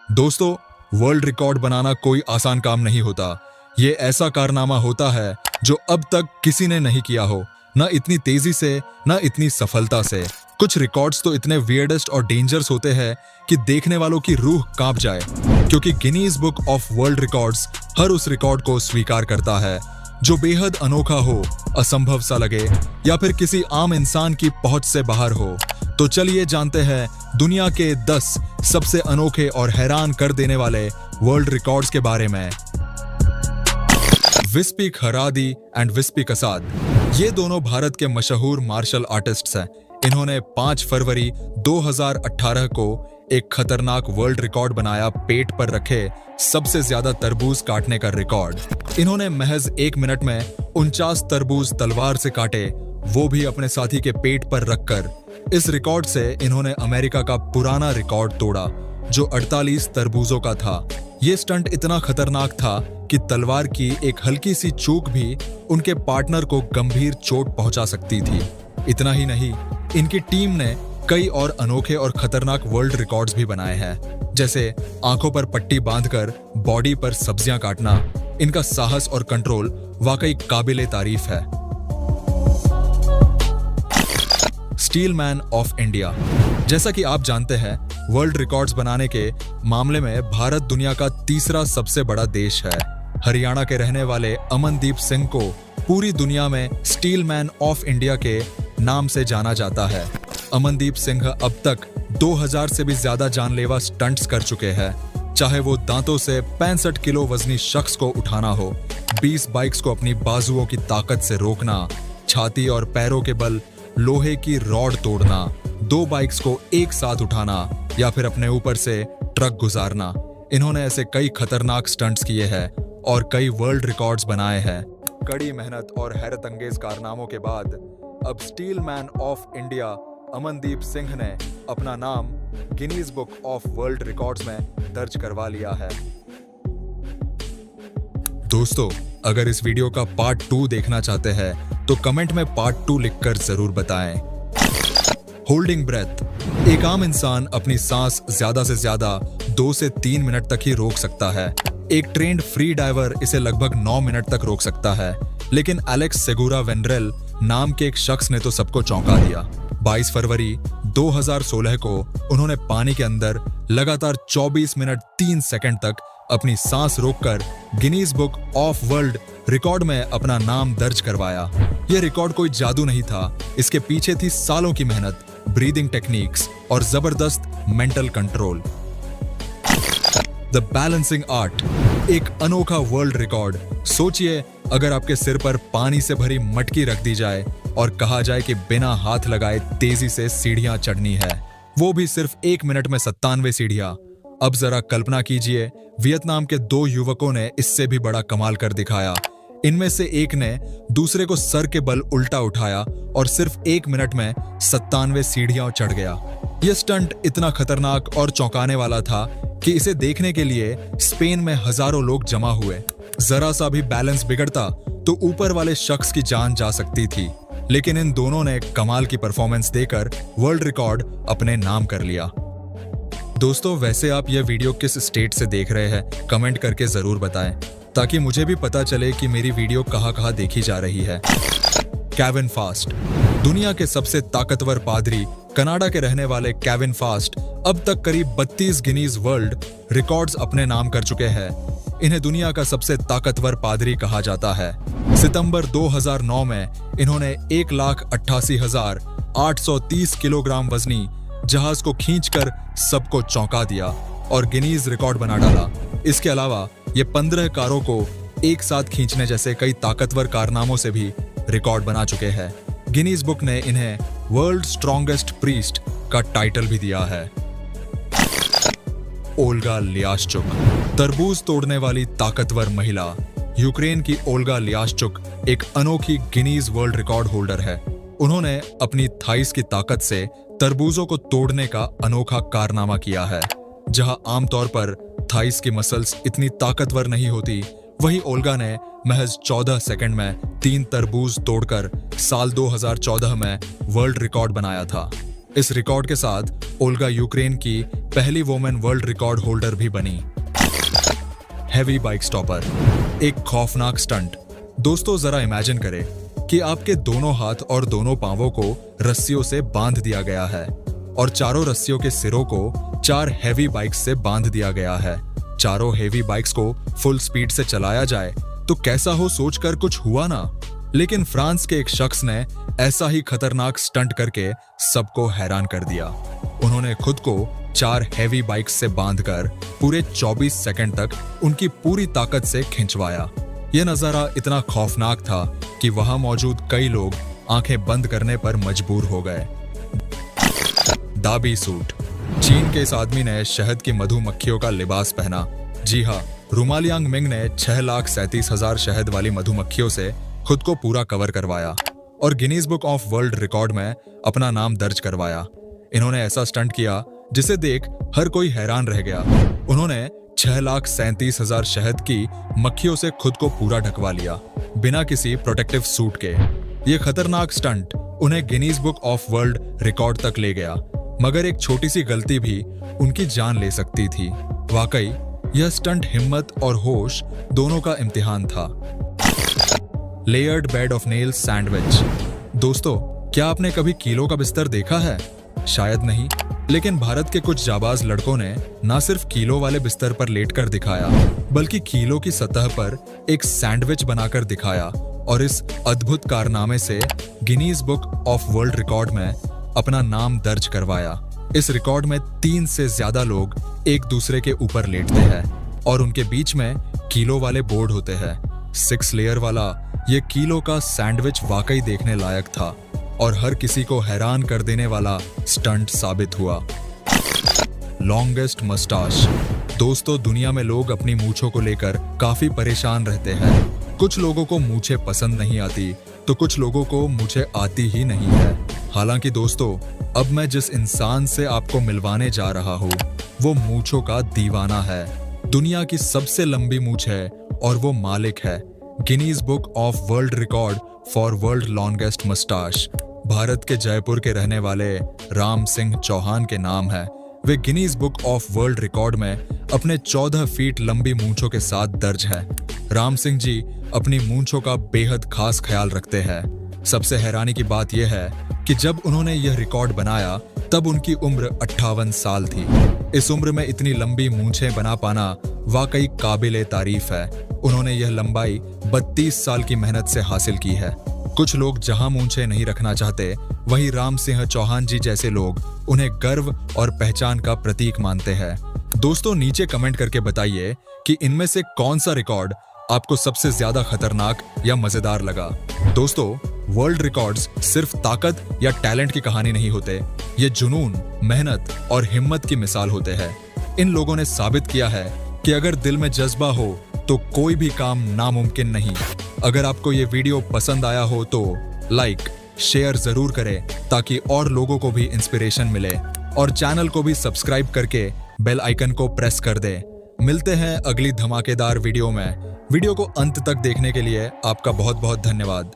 दोस्तों, world record बनाना कोई आसान काम नहीं होता। ये ऐसा कारनामा होता है जो अब तक किसी ने नहीं किया हो, न इतनी तेजी से न इतनी सफलता से। कुछ रिकॉर्ड्स तो इतने वियर्डेस्ट और डेंजरस होते हैं कि देखने वालों की रूह कांप जाए, क्योंकि Guinness book of world records हर उस रिकॉर्ड को स्वीकार करता है जो बेहद अनोखा हो, असंभव सा लगे या फिर किसी आम इंसान की पहुंच से बाहर हो। तो चलिए जानते हैं दुनिया के 10 सबसे अनोखे और हैरान कर देने वाले वर्ल्ड रिकॉर्ड्स के बारे में। विस्पी खरादी एंड विस्पी कसाद, ये दोनों भारत के मशहूर मार्शल आर्टिस्ट्स हैं। इन्होंने 5 फरवरी 2018 को एक खतरनाक वर्ल्ड रिकॉर्ड बनाया, पेट पर रखे सबसे ज्यादा तरबूज काटने का रिकॉर्ड। इन्होंने महज 1 मिनट में 49 तरबूज तलवार से काटे, वो भी अपने साथी के पेट पर रखकर। इस रिकॉर्ड से इन्होंने अमेरिका का पुराना रिकॉर्ड तोड़ा जो 48 तरबूजों का था। ये स्टंट इतना खतरनाक था कि तलवार की एक हल्की सी चूक भी उनके पार्टनर को गंभीर चोट पहुंचा सकती थी। इतना ही नहीं, इनकी टीम ने कई और अनोखे और खतरनाक वर्ल्ड रिकॉर्ड्स भी बनाए हैं, जैसे आंखों पर पट्टी बांधकर बॉडी पर सब्जियां काटना। इनका साहस और कंट्रोल वाकई काबिले तारीफ है। स्टील मैन ऑफ इंडिया, जैसा कि आप जानते हैं, वर्ल्ड रिकॉर्ड्स बनाने के मामले में भारत दुनिया का तीसरा सबसे बड़ा देश है। हरियाणा के रहने वाले अमनदीप सिंह को पूरी दुनिया में स्टील मैन ऑफ इंडिया के नाम से जाना जाता है। अमनदीप सिंह अब तक 2000 से भी ज्यादा जानलेवा स्टंट्स कर चुके हैं, चाहे वो दांतों से 65 किलो वजनी शख्स को उठाना हो, 20 बाइक्स को अपनी बाजुओं की ताकत से रोकना, छाती और पैरों के बल लोहे की रॉड तोड़ना, 2 बाइक्स को एक साथ उठाना या फिर अपने ऊपर से ट्रक गुजारना। इन्होंने ऐसे कई खतरनाक स्टंट्स किए हैं और कई वर्ल्ड रिकॉर्ड्स बनाए हैं। कड़ी मेहनत और हैरत अंगेज कारनामों के बाद अब steel man of India Amandeep Singh ने अपना नाम Guinness book of world records में दर्ज करवा लिया है। दोस्तों, अगर इस वीडियो का पार्ट 2 देखना चाहते हैं तो कमेंट में पार्ट 2 लिखकर जरूर बताएं। होल्डिंग ब्रेथ, एक आम इंसान अपनी सांस ज्यादा से ज्यादा 2 से 3 मिनट तक ही रोक सकता है। एक ट्रेंड फ्री डाइवर इसे लगभग 9 मिनट तक रोक सकता है, लेकिन एलेक्स सेगुरा वेंड्रेल नाम के एक शख्स ने तो सबको चौंका दिया। 22 फरवरी 2016 को उन्होंने पानी के अंदर लगातार 24 मिनट 3 सेकंड तक अपनी सांस रोककर Guinness book of world record में अपना नाम दर्ज करवाया। यह रिकॉर्ड कोई जादू नहीं था, इसके पीछे थी सालों की मेहनत, ब्रीदिंग टेक्निक्स और जबरदस्त mental control. The balancing art, एक अनोखा वर्ल्ड रिकॉर्ड। सोचिए, अगर आपके सिर पर पानी से भरी मटकी रख दी जाए और कहा जाए कि बिना हाथ लगाए तेजी से सीढ़ियां चढ़नी है, वो भी सिर्फ 1 मिनट में 97 सीढ़ियां। अब जरा कल्पना कीजिए, वियतनाम के 2 युवकों ने इससे भी बड़ा कमाल कर दिखाया। इनमें से एक ने दूसरे को सर के बल उल्टा उठाया और सिर्फ 1 मिनट में 97 सीढ़ियां चढ़ गया। यह स्टंट इतना खतरनाक और चौंकाने वाला था कि इसे देखने के लिए स्पेन में हजारों लोग जमा हुए। जरा सा भी बैलेंस बिगड़ता तो ऊपर वाले शख्स की जान जा सकती थी, लेकिन इन दोनों ने कमाल की परफॉर्मेंस देकर वर्ल्ड रिकॉर्ड अपने नाम कर लिया। दोस्तों, वैसे आप यह वीडियो किस स्टेट से देख रहे हैं, कमेंट करके जरूर बताएं, ताकि मुझे भी पता चले कि मेरी वीडियो कहां-कहां देखी जा रही है। केविन फास्ट, दुनिया के सबसे ताकतवर पादरी, कनाडा के रहने वाले केविन फास्ट अब तक करीब 32 गिनीज वर्ल्ड रिकॉर्ड्स अपने नाम कर चुके हैं। इन्हें दुनिया का सबसे ताकतवर पादरी कहा जाता है। सितंबर 2009 में इन्होंने 1,88,830 किलोग्राम वजनी जहाज को खींचकर सबको चौंका दिया और गिनीज रिकॉर्ड बना डाला। इसके अलावा ये 15 कारों को एक साथ खींचने जैसे कई ताकतवर कारनामों से भी रिकॉर्ड बना चुके हैं। गिनीज बुक ने इन्हें वर्ल्ड स्ट्रॉन्गेस्ट प्रीस्ट का टाइटल भी दिया है। ओल्गा लियाश्चुक, तरबूज तोड़ने वाली ताकतवर महिला। यूक्रेन की ओल्गा लियाश्चुक एक अनोखी गिनीज वर्ल्ड रिकॉर्ड होल्डर है। उन्होंने अपनी थाइस की ताकत से तरबूजों को तोड़ने का अनोखा कारनामा किया है। जहां आमतौर पर थाइस की मसल्स इतनी ताकतवर नहीं होती, वहीं ओल्गा ने महज 14 सेकंड में 3 तरबूज तोड़कर साल 2014 में वर्ल्ड रिकॉर्ड बनाया था। इस रिकॉर्ड के साथ ओल्गा यूक्रेन की पहली वुमेन वर्ल्ड रिकॉर्ड होल्डर भी बनी। हैवी बाइक स्टॉपर, एक खौफनाक स्टंट। दोस्तों जरा इमेजिन करें कि आपके दोनों हाथ और दोनों पांवों को रस्सियों से बांध दिया गया है और चारों रस्सियों के सिरों को 4 हैवी बाइक्स से बांध दिया गया है। चारों हैवी बाइक्स को फुल स्पीड से चलाया जाए तो कैसा हो सोचकर कुछ हुआ ना। लेकिन फ्रांस के एक शख्स ने ऐसा ही खतरनाक स्टंट करके सबको हैरान कर दिया। उन्होंने खुद को 4 हैवी बाइक्स से बांधकर पूरे 24 सेकंड तक उनकी पूरी ताकत से खिंचवाया। यह नजारा इतना खौफनाक था कि वहां मौजूद कई लोग आंखें बंद करने पर मजबूर हो गए। दाबी सूट, चीन के इस आदमी ने शहद की मधुमक्खियों का लिबास पहना। जी हाँ, रुमालियांग मिंग ने 6,37,000 शहद वाली मधुमक्खियों से खुद को पूरा कवर करवाया और Guinness book of world record में अपना नाम दर्ज करवाया। इन्होंने ऐसा स्टंट किया जिसे देख हर कोई हैरान रह गया। उन्होंने 6,37,000 शहद की मक्खियों से खुद को पूरा ढकवा लिया बिना किसी प्रोटेक्टिव सूट के। ये खतरनाक स्टंट उन्हें Guinness book of world record तक ले गया, मगर एक छोटी सी गलती भी उनकी जान ले सकती थी। वाकई यह स्टंट हिम्मत और होश दोनों का इम्तिहान था। Layered bed of nails sandwich. दोस्तों, क्या आपने कभी कीलो का बिस्तर देखा है? शायद नहीं, लेकिन भारत के कुछ जाबाज लड़कों ने न सिर्फ कीलो वाले बिस्तर पर लेटकर दिखाया, बल्कि कीलो की सतह पर एक सैंडविच बनाकर दिखाया और इस अद्भुत कारनामे से Guinness book of world record में अपना नाम दर्ज करवाया। इस रिकॉर्ड में 3 से ज्यादा लोग एक दूसरे के ऊपर लेटते हैं और उनके बीच में कीलो वाले बोर्ड होते हैं। 6 लेयर वाला ये कीलो का सैंडविच वाकई देखने लायक था और हर किसी को हैरान कर देने वाला स्टंट साबित हुआ। लॉन्गेस्ट मस्टाश। दोस्तों, दुनिया में लोग अपनी मूंछों को लेकर काफी परेशान रहते हैं। कुछ लोगों को मूंछें पसंद नहीं आती तो कुछ लोगों को मूंछें आती ही नहीं है। हालांकि दोस्तों, अब मैं जिस इंसान से आपको मिलवाने जा रहा हूँ वो मूंछों का दीवाना है। दुनिया की सबसे लंबी मूंछ है और वो मालिक है Guinness book of world record for world longest moustache. Bharat के जयपुर के रहने वाले राम सिंह चौहान के नाम है। वे Guinness book of world record में अपने 14 फीट लंबी मूंछों के साथ दर्ज है। राम सिंह जी अपनी मूंछों का बेहद खास ख्याल रखते हैं। सबसे हैरानी की बात यह है कि जब उन्होंने यह रिकॉर्ड बनाया तब उनकी उम्र 58 साल थी। इस उम्र में इतनी लंबी मूंछें बना पाना वाकई काबिले तारीफ है। उन्होंने यह लंबाई 32 साल की मेहनत से हासिल की है। कुछ लोग जहां मूंछें नहीं रखना चाहते, वहीं राम सिंह चौहान जी जैसे लोग उन्हें गर्व और पहचान का प्रतीक मानते हैं। दोस्तों, नीचे कमेंट करके बताइए कि इनमें से कौन सा रिकॉर्ड आपको सबसे ज्यादा खतरनाक या मजेदार लगा। दोस्तों, वर्ल्ड रिकॉर्ड्स सिर्फ ताकत या टैलेंट की कहानी नहीं होते, ये जुनून, मेहनत और हिम्मत की मिसाल होते हैं। इन लोगों ने साबित किया है कि अगर दिल में जज्बा हो तो कोई भी काम नामुमकिन नहीं। अगर आपको ये वीडियो पसंद आया हो तो लाइक, शेयर जरूर करें ताकि और लोगों को भी इंस्पिरेशन मिले और चैनल को भी सब्सक्राइब करके बेल आइकन को प्रेस कर दें। मिलते हैं अगली धमाकेदार वीडियो में। वीडियो को अंत तक देखने के लिए आपका बहुत बहुत धन्यवाद।